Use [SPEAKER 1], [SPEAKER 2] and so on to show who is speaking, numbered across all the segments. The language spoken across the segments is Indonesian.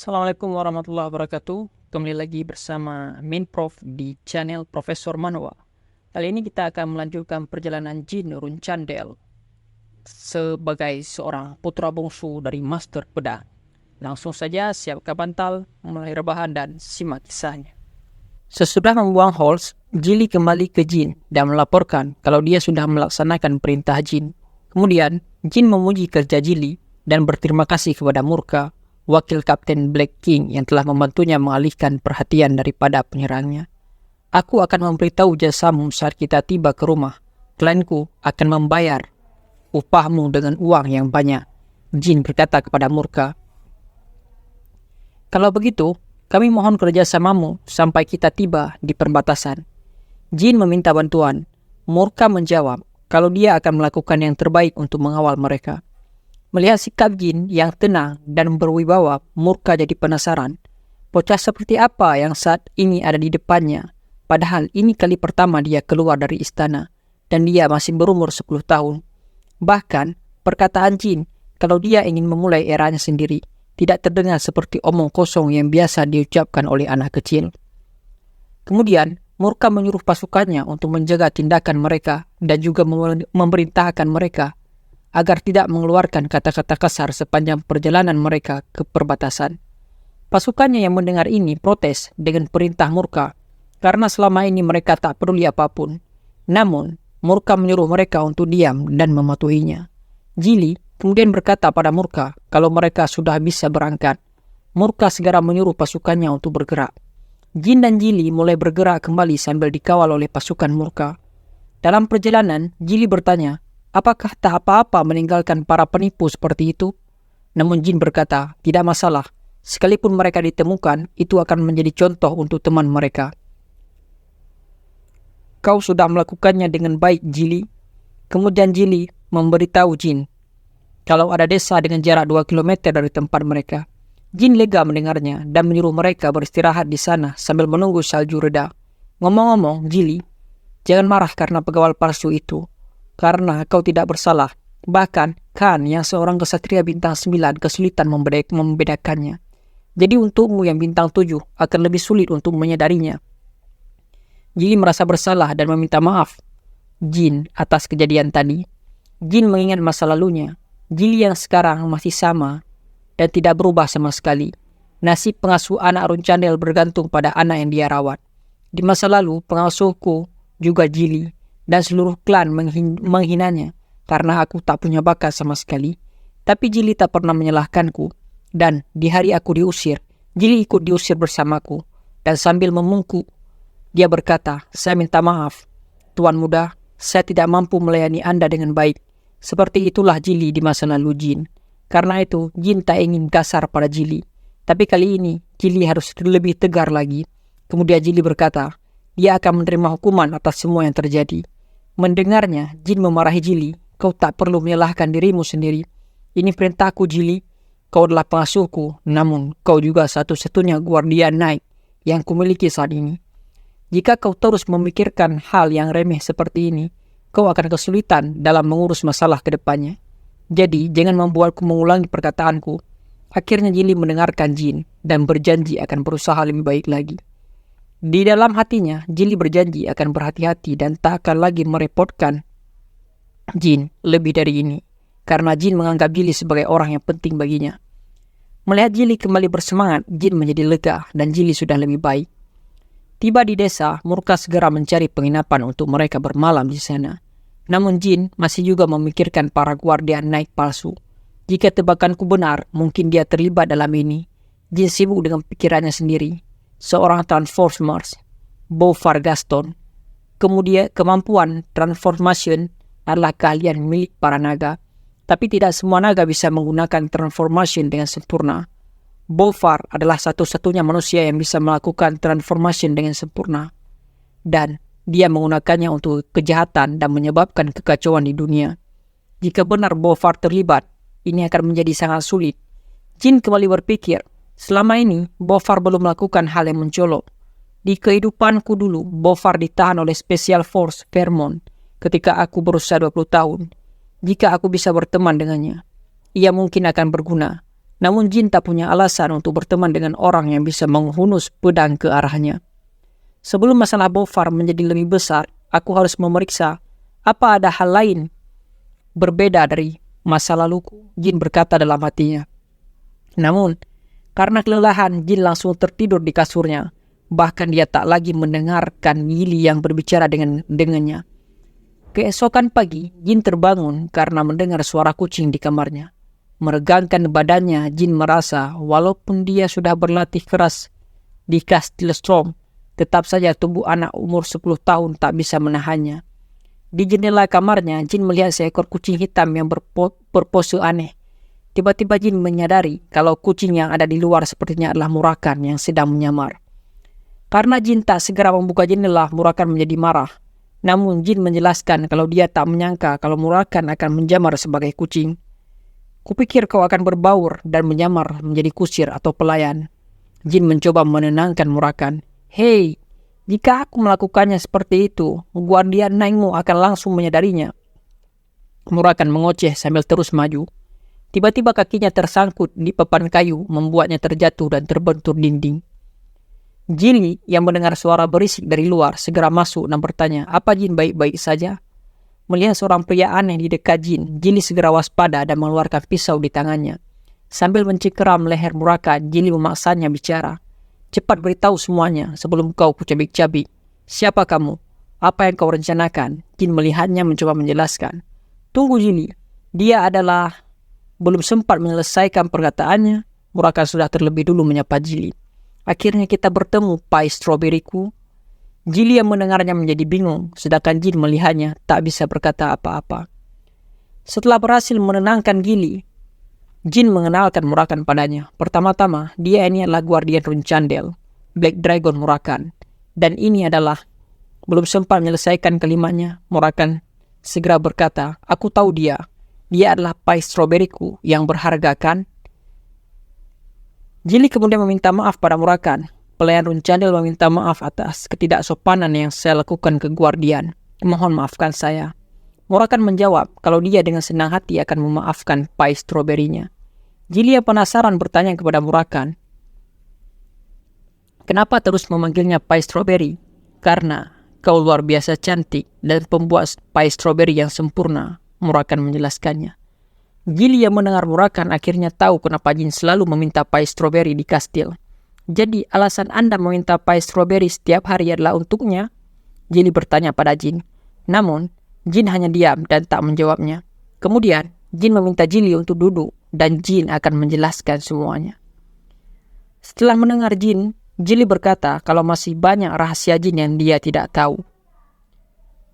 [SPEAKER 1] Assalamualaikum warahmatullahi wabarakatuh. Kembali lagi bersama Minprof di channel Profesor Manwa. Kali ini kita akan melanjutkan perjalanan Jin Runcandel sebagai seorang putra bungsu dari Master Pedang. Langsung saja siapkan bantal, mulai rebahan dan simak kisahnya. Sesudah membuang Halls, Jili kembali ke Jin dan melaporkan kalau dia sudah melaksanakan perintah Jin. Kemudian, Jin memuji kerja Jili dan berterima kasih kepada Murka, wakil Kapten Black King yang telah membantunya mengalihkan perhatian daripada penyerangnya. Aku akan memberitahu jasamu saat kita tiba ke rumah. Klienku akan membayar upahmu dengan uang yang banyak. Jin berkata kepada Murka. Kalau begitu, kami mohon kerjasamamu sampai kita tiba di perbatasan. Jin meminta bantuan. Murka menjawab kalau dia akan melakukan yang terbaik untuk mengawal mereka. Melihat sikap Jin yang tenang dan berwibawa, Murka jadi penasaran. Bocah seperti apa yang saat ini ada di depannya? Padahal ini kali pertama dia keluar dari istana, dan dia masih berumur 10 tahun. Bahkan, perkataan Jin, kalau dia ingin memulai eranya sendiri, tidak terdengar seperti omong kosong yang biasa diucapkan oleh anak kecil. Kemudian, Murka menyuruh pasukannya untuk menjaga tindakan mereka dan juga memerintahkan mereka agar tidak mengeluarkan kata-kata kasar sepanjang perjalanan mereka ke perbatasan. Pasukannya yang mendengar ini protes dengan perintah Murka, karena selama ini mereka tak peduli apapun. Namun, Murka menyuruh mereka untuk diam dan mematuhinya. Jili kemudian berkata pada Murka kalau mereka sudah bisa berangkat. Murka segera menyuruh pasukannya untuk bergerak. Jin dan Jili mulai bergerak kembali sambil dikawal oleh pasukan Murka. Dalam perjalanan, Jili bertanya, apakah tak apa-apa meninggalkan para penipu seperti itu? Namun Jin berkata, tidak masalah. Sekalipun mereka ditemukan, itu akan menjadi contoh untuk teman mereka. Kau sudah melakukannya dengan baik, Jili. Kemudian Jili memberitahu Jin kalau ada desa dengan jarak 2 km dari tempat mereka. Jin lega mendengarnya dan menyuruh mereka beristirahat di sana sambil menunggu salju reda. Ngomong-ngomong, Jili, jangan marah karena pegawai palsu itu. Karena kau tidak bersalah. Bahkan, Khan yang seorang kesatria bintang 9 kesulitan membedakannya. Jadi untukmu yang bintang 7 akan lebih sulit untuk menyadarinya. Jili merasa bersalah dan meminta maaf Jin atas kejadian tadi. Jin mengingat masa lalunya. Jili yang sekarang masih sama dan tidak berubah sama sekali. Nasib pengasuh anak Runcandel bergantung pada anak yang dia rawat. Di masa lalu, pengasuhku juga Jili dan seluruh klan menghinanya karena aku tak punya bakat sama sekali. Tapi Jili tak pernah menyalahkanku, dan di hari aku diusir, Jili ikut diusir bersamaku. Dan sambil memungkuk, dia berkata, saya minta maaf, Tuan Muda, saya tidak mampu melayani Anda dengan baik. Seperti itulah Jili di masa lalu Jin. Karena itu, Jin tak ingin kasar pada Jili. Tapi kali ini, Jili harus lebih tegar lagi. Kemudian Jili berkata, dia akan menerima hukuman atas semua yang terjadi. Mendengarnya, Jin memarahi Jili. Kau tak perlu menyalahkan dirimu sendiri. Ini perintahku, Jili. Kau adalah pengasuhku, namun kau juga satu-satunya guardian naik yang kumiliki saat ini. Jika kau terus memikirkan hal yang remeh seperti ini, kau akan kesulitan dalam mengurus masalah ke depannya. Jadi, jangan membuatku mengulangi perkataanku. Akhirnya Jili mendengarkan Jin dan berjanji akan berusaha lebih baik lagi. Di dalam hatinya, Jili berjanji akan berhati-hati dan tak akan lagi merepotkan Jin lebih dari ini. Karena Jin menganggap Jili sebagai orang yang penting baginya. Melihat Jili kembali bersemangat, Jin menjadi lega dan Jili sudah lebih baik. Tiba di desa, Murka segera mencari penginapan untuk mereka bermalam di sana. Namun Jin masih juga memikirkan para guardian naik palsu. Jika tebakanku benar, mungkin dia terlibat dalam ini. Jin sibuk dengan pikirannya sendiri. Seorang Transformers, Bofar Gaston. Kemudian kemampuan transformation adalah keahlian milik para naga. Tapi tidak semua naga bisa menggunakan transformation dengan sempurna. Bofar adalah satu-satunya manusia yang bisa melakukan transformation dengan sempurna. Dan dia menggunakannya untuk kejahatan dan menyebabkan kekacauan di dunia. Jika benar Bofar terlibat, ini akan menjadi sangat sulit. Jin kembali berpikir, selama ini Bofar belum melakukan hal yang mencolok. Di kehidupanku dulu, Bofar ditahan oleh Special Force Vermont ketika aku berusia 20 tahun. Jika aku bisa berteman dengannya, ia mungkin akan berguna. Namun jin tak punya alasan untuk berteman dengan orang yang bisa menghunus pedang ke arahnya. Sebelum masalah Bofar menjadi lebih besar, aku harus memeriksa apa ada hal lain berbeda dari masa laluku, jin berkata dalam hatinya. Namun, karena kelelahan, jin langsung tertidur di kasurnya. Bahkan dia tak lagi mendengarkan Gili yang berbicara dengannya. Keesokan pagi, jin terbangun karena mendengar suara kucing di kamarnya. Meregangkan badannya, jin merasa walaupun dia sudah berlatih keras di Kastil Storm, tetap saja tubuh anak umur 10 tahun tak bisa menahannya. Di jendela kamarnya, jin melihat seekor kucing hitam yang berpose aneh. Tiba-tiba jin menyadari kalau kucing yang ada di luar sepertinya adalah Murakan yang sedang menyamar. Karena jin tak segera membuka jendela, Murakan menjadi marah. Namun jin menjelaskan kalau dia tak menyangka kalau Murakan akan menjamar sebagai kucing. Kupikir kau akan berbaur dan menyamar menjadi kusir atau pelayan. Jin mencoba menenangkan Murakan. Hei, jika aku melakukannya seperti itu, guardian naikmu akan langsung menyadarinya. Murakan mengoceh sambil terus maju. Tiba-tiba kakinya tersangkut di papan kayu, membuatnya terjatuh dan terbentur dinding. Gili yang mendengar suara berisik dari luar segera masuk dan bertanya, apa jin baik-baik saja? Melihat seorang pria aneh di dekat jin, Gili segera waspada dan mengeluarkan pisau di tangannya. Sambil mencengkeram leher Murakan, Gili memaksanya bicara. Cepat beritahu semuanya sebelum kau kucabik-cabik. Siapa kamu? Apa yang kau rencanakan? Jin melihatnya mencoba menjelaskan. Tunggu Gili, dia adalah... Belum sempat menyelesaikan perkataannya, Murakan sudah terlebih dulu menyapa Gili. Akhirnya kita bertemu, pai stroberiku. Gili yang mendengarnya menjadi bingung, sedangkan Jin melihatnya tak bisa berkata apa-apa. Setelah berhasil menenangkan Gili, Jin mengenalkan Murakan padanya. Pertama-tama, dia ini adalah guardian Runchandel, Black Dragon Murakan. Dan ini adalah, belum sempat menyelesaikan kalimatnya, Murakan segera berkata, aku tahu dia. Dia adalah pai stroberiku yang berharga kan? Gili kemudian meminta maaf pada Murakan. Pelayan Runchandel meminta maaf atas ketidaksopanan yang saya lakukan ke guardian. Mohon maafkan saya. Murakan menjawab kalau dia dengan senang hati akan memaafkan pai stroberinya. Gili yang penasaran bertanya kepada Murakan, kenapa terus memanggilnya pai stroberi? Karena kau luar biasa cantik dan pembuat pai stroberi yang sempurna, Murakan menjelaskannya. Gili yang mendengar Murakan akhirnya tahu kenapa Jin selalu meminta pai stroberi di kastil. Jadi alasan Anda meminta pai stroberi setiap hari adalah untuknya? Gili bertanya pada Jin. Namun, Jin hanya diam dan tak menjawabnya. Kemudian, Jin meminta Gili untuk duduk dan Jin akan menjelaskan semuanya. Setelah mendengar Jin, Gili berkata kalau masih banyak rahasia Jin yang dia tidak tahu.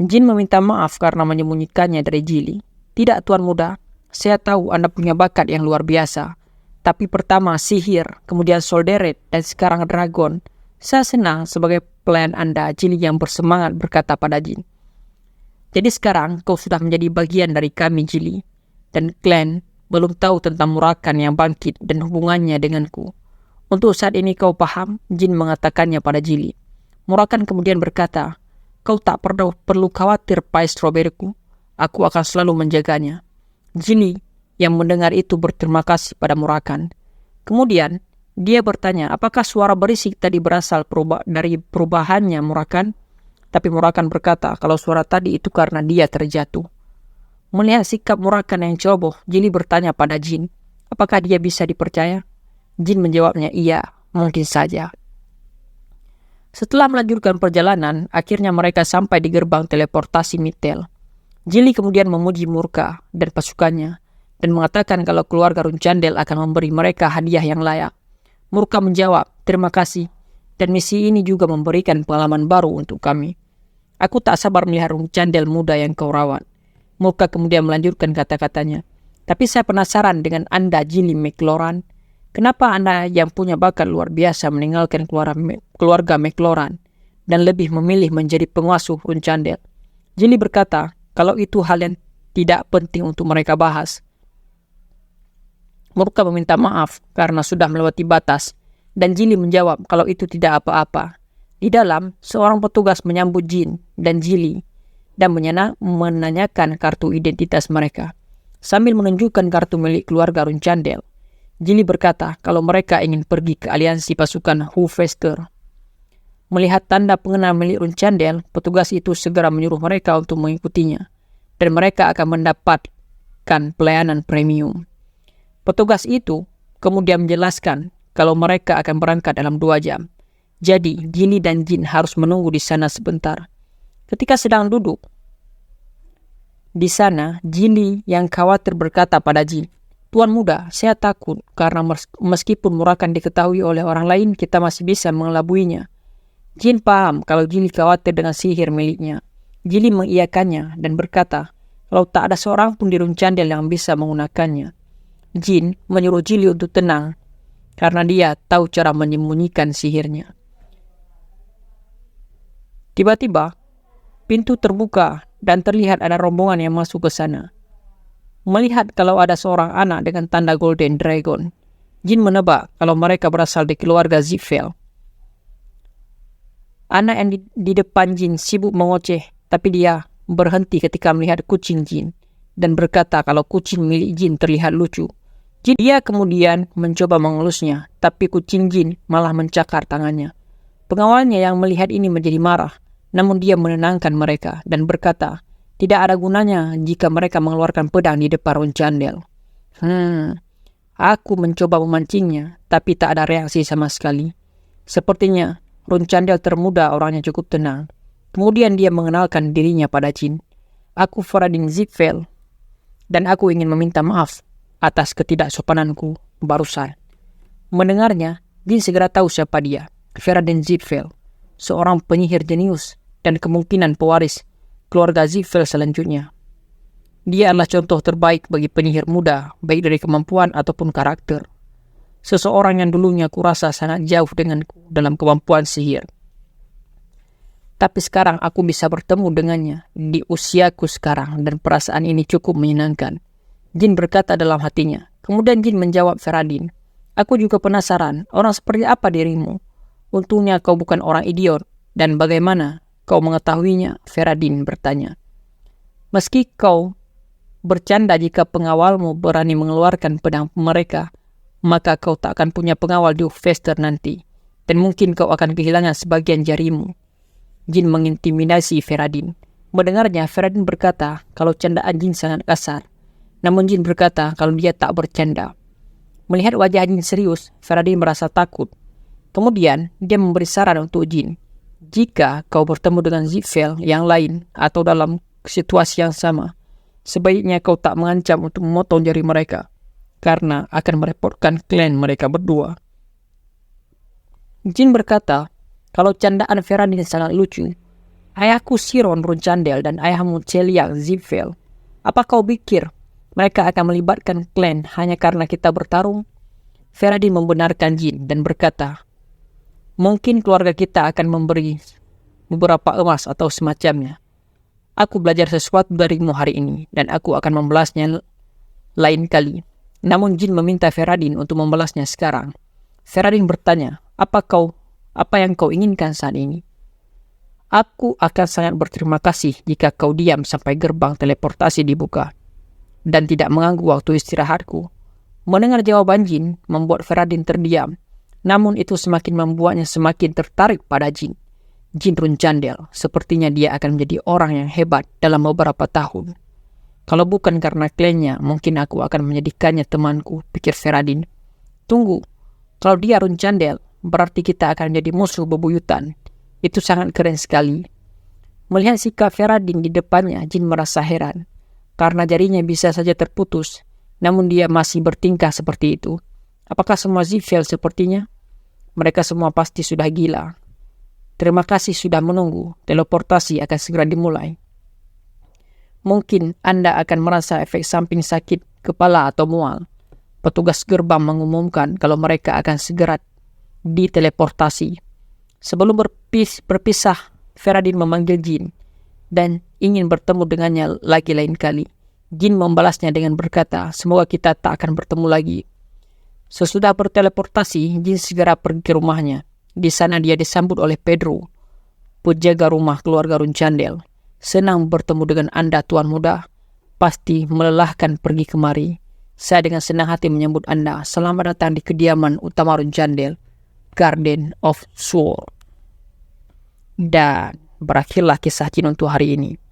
[SPEAKER 1] Jin meminta maaf karena menyembunyikannya dari Gili. Tidak, Tuan Muda. Saya tahu Anda punya bakat yang luar biasa. Tapi pertama sihir, kemudian solderet, dan sekarang dragon. Saya senang sebagai pelayan Anda, Gili yang bersemangat berkata pada Jin. Jadi sekarang kau sudah menjadi bagian dari kami, Gili. Dan klan belum tahu tentang Murakan yang bangkit dan hubungannya denganku. Untuk saat ini kau paham, Jin mengatakannya pada Gili. Murakan kemudian berkata, kau tak perlu khawatir pai stroberiku. Aku akan selalu menjaganya. Gili yang mendengar itu berterima kasih pada Murakan. Kemudian dia bertanya apakah suara berisik tadi berasal dari perubahannya Murakan. Tapi Murakan berkata kalau suara tadi itu karena dia terjatuh. Melihat sikap Murakan yang ceroboh, Gili bertanya pada Jin, apakah dia bisa dipercaya? Jin menjawabnya iya, mungkin saja. Setelah melanjutkan perjalanan, akhirnya mereka sampai di gerbang teleportasi Mittel. Gili kemudian memuji Murka dan pasukannya dan mengatakan kalau keluarga Runchandel akan memberi mereka hadiah yang layak. Murka menjawab, terima kasih, dan misi ini juga memberikan pengalaman baru untuk kami. Aku tak sabar melihat Runchandel muda yang kau rawat. Murka kemudian melanjutkan kata-katanya, tapi saya penasaran dengan Anda, Gili McLaurin. Kenapa Anda yang punya bakat luar biasa meninggalkan keluarga McLaurin dan lebih memilih menjadi pengasuh Runchandel? Gili berkata, kalau itu hal yang tidak penting untuk mereka bahas. Murka meminta maaf karena sudah melewati batas, dan Gili menjawab kalau itu tidak apa-apa. Di dalam, seorang petugas menyambut Jin dan Gili dan menanyakan kartu identitas mereka, sambil menunjukkan kartu milik keluarga Runchandel. Jili berkata kalau mereka ingin pergi ke aliansi pasukan Hufester. Melihat tanda pengenal milik Runchandel, petugas itu segera menyuruh mereka untuk mengikutinya, dan mereka akan mendapatkan pelayanan premium. Petugas itu kemudian menjelaskan kalau mereka akan berangkat dalam 2 jam. Jadi, Jili dan Jin harus menunggu di sana sebentar. Ketika sedang duduk di sana, Jili yang khawatir berkata pada Jin, "Tuan muda, saya takut karena meskipun Murakan diketahui oleh orang lain, kita masih bisa mengelabuinya." Jin paham kalau Jili khawatir dengan sihir miliknya. Jili mengiyakannya dan berkata kalau tak ada seorang pun di Runchandel yang bisa menggunakannya. Jin menyuruh Jili untuk tenang karena dia tahu cara menyembunyikan sihirnya. Tiba-tiba, pintu terbuka dan terlihat ada rombongan yang masuk ke sana. Melihat kalau ada seorang anak dengan tanda Golden Dragon, Jin menebak kalau mereka berasal dari keluarga Ziegfeld. Anak yang di depan Jin sibuk mengoceh, tapi dia berhenti ketika melihat kucing Jin dan berkata kalau kucing milik Jin terlihat lucu. Dia kemudian mencoba mengelusnya, tapi kucing Jin malah mencakar tangannya. Pengawalnya yang melihat ini menjadi marah, namun dia menenangkan mereka dan berkata, tidak ada gunanya jika mereka mengeluarkan pedang di depan Runchandel. Aku mencoba memancingnya, tapi tak ada reaksi sama sekali. Sepertinya Runchandel termuda orangnya cukup tenang. Kemudian dia mengenalkan dirinya pada Jin. Aku Feradin Ziegfeld, dan aku ingin meminta maaf atas ketidaksopananku barusan. Mendengarnya, Jin segera tahu siapa dia. Feradin Ziegfeld, seorang penyihir jenius dan kemungkinan pewaris keluarga Ziegfeld selanjutnya. Dia adalah contoh terbaik bagi penyihir muda, baik dari kemampuan ataupun karakter. Seseorang yang dulunya kurasa sangat jauh denganku dalam kemampuan sihir. Tapi sekarang aku bisa bertemu dengannya di usiaku sekarang dan perasaan ini cukup menyenangkan. Jin berkata dalam hatinya. Kemudian Jin menjawab Feradin, aku juga penasaran, orang seperti apa dirimu? Untungnya kau bukan orang idiot. Dan bagaimana kau mengetahuinya? Feradin bertanya. Meski kau bercanda jika pengawalmu berani mengeluarkan pedang mereka, maka kau tak akan punya pengawal di Hufester nanti, dan mungkin kau akan kehilangan sebagian jarimu. Jin mengintimidasi Feradin. Mendengarnya, Feradin berkata kalau candaan Jin sangat kasar. Namun Jin berkata kalau dia tak bercanda. Melihat wajah Jin serius, Feradin merasa takut. Kemudian, dia memberi saran untuk Jin. Jika kau bertemu dengan Ziegfeld yang lain atau dalam situasi yang sama, sebaiknya kau tak mengancam untuk memotong jari mereka, karena akan merepotkan klan mereka berdua. Jin berkata, kalau candaan Feradin sangat lucu, ayahku Siron Runchandel dan ayahmu Celiak Ziegfeld, apa kau pikir mereka akan melibatkan klan hanya karena kita bertarung? Feradin membenarkan Jin dan berkata, mungkin keluarga kita akan memberi beberapa emas atau semacamnya. Aku belajar sesuatu darimu hari ini dan aku akan membalasnya lain kali. Namun Jin meminta Feradin untuk membalasnya sekarang. Feradin bertanya, apa yang kau inginkan saat ini? Aku akan sangat berterima kasih jika kau diam sampai gerbang teleportasi dibuka dan tidak mengganggu waktu istirahatku. Mendengar jawaban Jin membuat Feradin terdiam, namun itu semakin membuatnya semakin tertarik pada Jin. Jin Runchandel, sepertinya dia akan menjadi orang yang hebat dalam beberapa tahun. Kalau bukan karena klannya, mungkin aku akan menjadikannya temanku, pikir Feradin. Tunggu, kalau dia Runchandel, berarti kita akan menjadi musuh bebuyutan. Itu sangat keren sekali. Melihat sikap Feradin di depannya, Jin merasa heran. Karena jarinya bisa saja terputus, namun dia masih bertingkah seperti itu. Apakah semua Ziegfeld sepertinya? Mereka semua pasti sudah gila. Terima kasih sudah menunggu, teleportasi akan segera dimulai. Mungkin Anda akan merasa efek samping sakit kepala atau mual. Petugas gerbang mengumumkan kalau mereka akan segera diteleportasi. Sebelum berpisah, Feradin memanggil Jin dan ingin bertemu dengannya lagi lain kali. Jin membalasnya dengan berkata, semoga kita tak akan bertemu lagi. Sesudah berteleportasi, Jin segera pergi ke rumahnya. Di sana dia disambut oleh Pedro, penjaga rumah keluarga Runchandel. Senang bertemu dengan Anda, Tuan Muda. Pasti melelahkan pergi kemari. Saya dengan senang hati menyambut Anda. Selamat datang di kediaman Utamarun Jandel, Garden of Sword. Dan berakhirlah kisah Jin untuk hari ini.